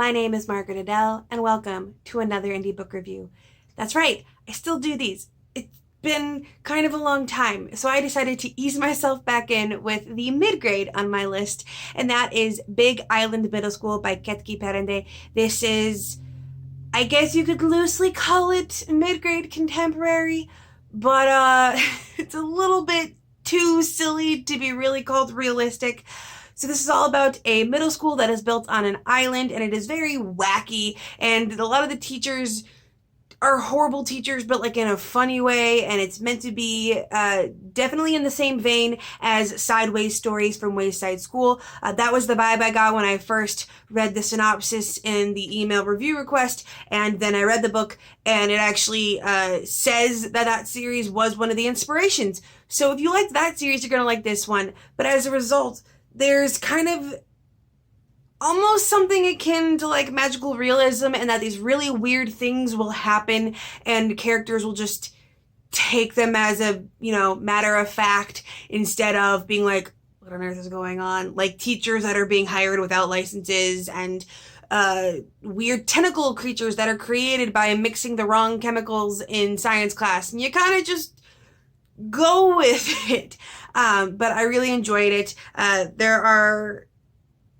My name is Margaret Adele, and welcome to another indie book review. That's right, I still do these. It's been kind of a long time, so I decided to ease myself back in with the mid-grade on my list, and that is Big Island Middle School by Ketki Palande. This is, I guess you could loosely call it mid-grade contemporary, but it's a little bit too silly to be really called realistic. So this is all about a middle school that is built on an island, and it is very wacky, and a lot of the teachers are horrible teachers, but like in a funny way, and it's meant to be definitely in the same vein as Sideways Stories from Wayside School. That was the vibe I got when I first read the synopsis in the email review request, and then I read the book, and it actually says that that series was one of the inspirations. So if you liked that series, you're gonna like this one, but as a result, there's kind of almost something akin to like magical realism, and that these really weird things will happen and characters will just take them as a, matter of fact instead of being like, what on earth is going on? Like teachers that are being hired without licenses, and weird tentacle creatures that are created by mixing the wrong chemicals in science class, and you kind of just go with it. But I really enjoyed it. There are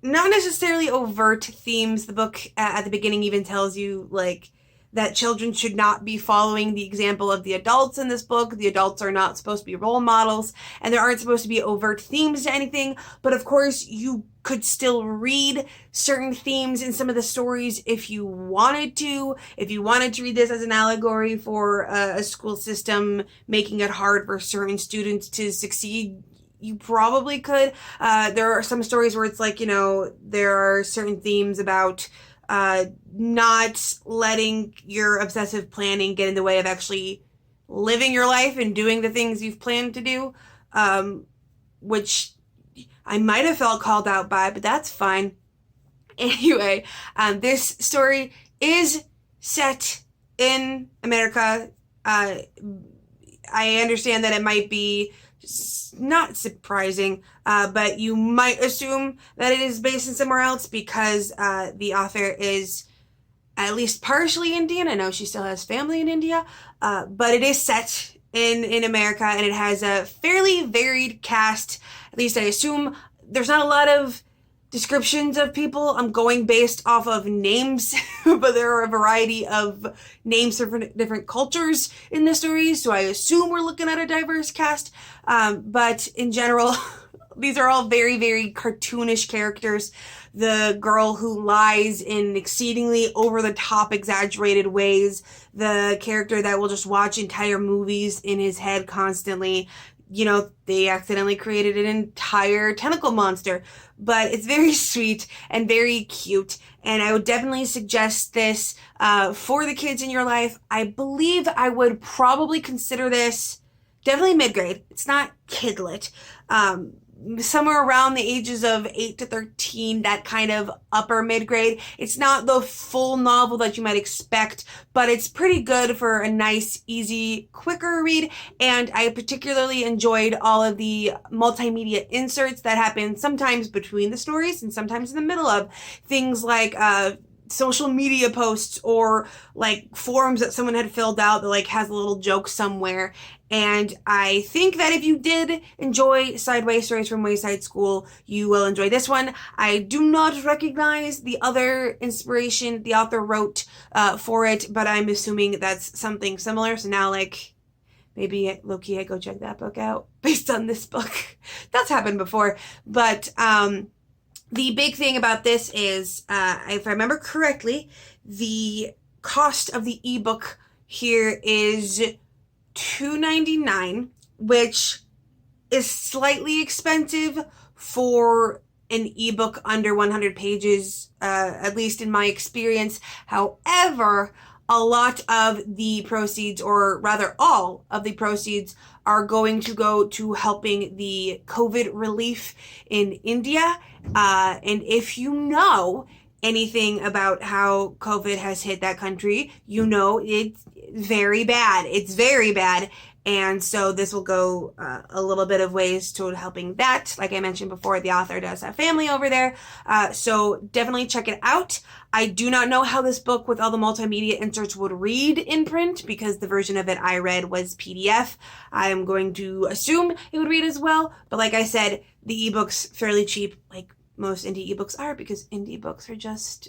not necessarily overt themes. The book at the beginning even tells you like that children should not be following the example of the adults in this book. The adults are not supposed to be role models, and there aren't supposed to be overt themes to anything. But of course, you could still read certain themes in some of the stories if you wanted to. If you wanted to read this as an allegory for a school system making it hard for certain students to succeed, you probably could. There are some stories where it's like, there are certain themes about not letting your obsessive planning get in the way of actually living your life and doing the things you've planned to do, which I might have felt called out by, but that's fine. Anyway, this story is set in America. I understand that it might be not surprising, but you might assume that it is based in somewhere else because the author is at least partially Indian. I know she still has family in India, but it is set in America, and it has a fairly varied cast. At least I assume. There's not a lot of descriptions of people. I'm going based off of names, but there are a variety of names for different cultures in the story, so I assume we're looking at a diverse cast. But in general, these are all very, very cartoonish characters. The girl who lies in exceedingly over-the-top, exaggerated ways. The character that will just watch entire movies in his head constantly. They accidentally created an entire tentacle monster, but it's very sweet and very cute, and I would definitely suggest this for the kids in your life. I believe I would probably consider this definitely mid-grade. It's not kidlit. Somewhere around the ages of 8 to 13, that kind of upper mid-grade. It's not the full novel that you might expect, but it's pretty good for a nice, easy, quicker read, and I particularly enjoyed all of the multimedia inserts that happen sometimes between the stories and sometimes in the middle of. Things like social media posts or like forums that someone had filled out that like has a little joke somewhere. And I think that if you did enjoy Sideways Stories from Wayside School, you will enjoy this one. I do not recognize the other inspiration the author wrote for it, but I'm assuming that's something similar. So now maybe low-key I go check that book out based on this book. That's happened before. But the big thing about this is, if I remember correctly, the cost of the ebook here is $2.99, which is slightly expensive for an ebook under 100 pages, at least in my experience. However, a lot of the proceeds, or rather all of the proceeds, are going to go to helping the COVID relief in India. And if you know anything about how COVID has hit that country, it's very bad. It's very bad. And so this will go a little bit of ways toward helping that. Like I mentioned before, the author does have family over there. So definitely check it out. I do not know how this book with all the multimedia inserts would read in print because the version of it I read was PDF. I am going to assume it would read as well. But like I said, the ebook's fairly cheap, like most indie ebooks are, because indie books are just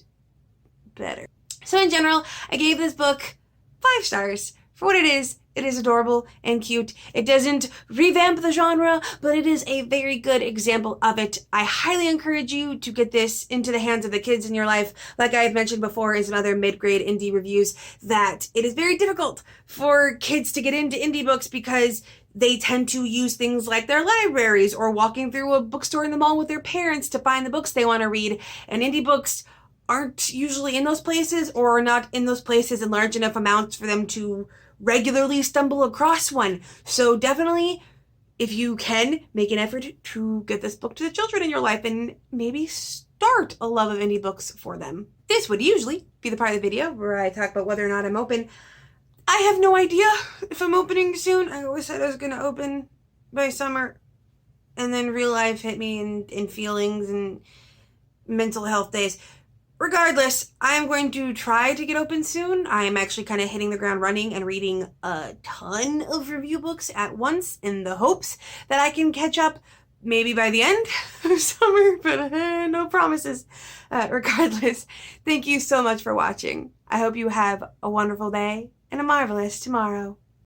better. So in general, I gave this book 5 stars for what it is. It is adorable and cute. It doesn't revamp the genre, but it is a very good example of it. I highly encourage you to get this into the hands of the kids in your life. Like I've mentioned before in some other mid-grade indie reviews, that it is very difficult for kids to get into indie books because they tend to use things like their libraries or walking through a bookstore in the mall with their parents to find the books they want to read. And indie books aren't usually in those places, or are not in those places in large enough amounts for them to regularly stumble across one. So definitely, if you can, make an effort to get this book to the children in your life and maybe start a love of indie books for them. This would usually be the part of the video where I talk about whether or not I'm open. I have no idea if I'm opening soon. I always said I was going to open by summer, and then real life hit me in feelings and mental health days. Regardless, I'm going to try to get open soon. I am actually kind of hitting the ground running and reading a ton of review books at once in the hopes that I can catch up maybe by the end of summer, but no promises. Regardless, thank you so much for watching. I hope you have a wonderful day and a marvelous tomorrow.